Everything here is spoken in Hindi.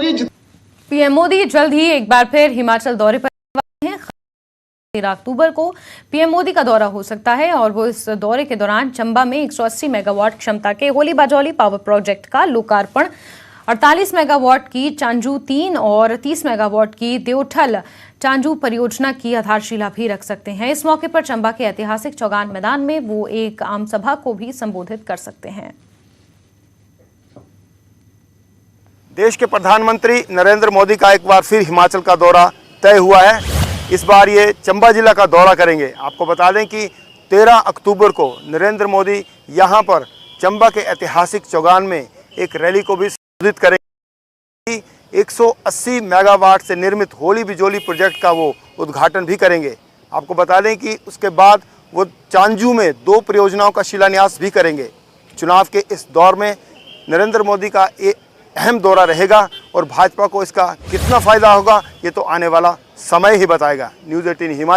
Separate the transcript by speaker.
Speaker 1: पीएम मोदी जल्द ही एक बार फिर हिमाचल दौरे पर हैं। 13 अक्टूबर को पीएम मोदी का दौरा हो सकता है और वो इस दौरे के दौरान चंबा में 180 मेगावाट क्षमता के होली बाजौली पावर प्रोजेक्ट का लोकार्पण, 48 मेगावाट की चांजू 3 और 30 मेगावाट की देवठल चांजू परियोजना की आधारशिला भी रख सकते हैं। इस मौके पर चंबा के ऐतिहासिक चौगान मैदान में वो एक आम सभा को भी संबोधित कर सकते हैं।
Speaker 2: देश के प्रधानमंत्री नरेंद्र मोदी का एक बार फिर हिमाचल का दौरा तय हुआ है। इस बार ये चंबा जिला का दौरा करेंगे। आपको बता दें कि 13 अक्टूबर को नरेंद्र मोदी यहाँ पर चंबा के ऐतिहासिक चौगान में एक रैली को भी संबोधित करेंगे। 180 मेगावाट से निर्मित होली बिजोली प्रोजेक्ट का वो उद्घाटन भी करेंगे। आपको बता दें कि उसके बाद वो चांजू में 2 परियोजनाओं का शिलान्यास भी करेंगे। चुनाव के इस दौर में नरेंद्र मोदी का एक अहम दौरा रहेगा और भाजपा को इसका कितना फायदा होगा ये तो आने वाला समय ही बताएगा। न्यूज़ 18 हिमाचल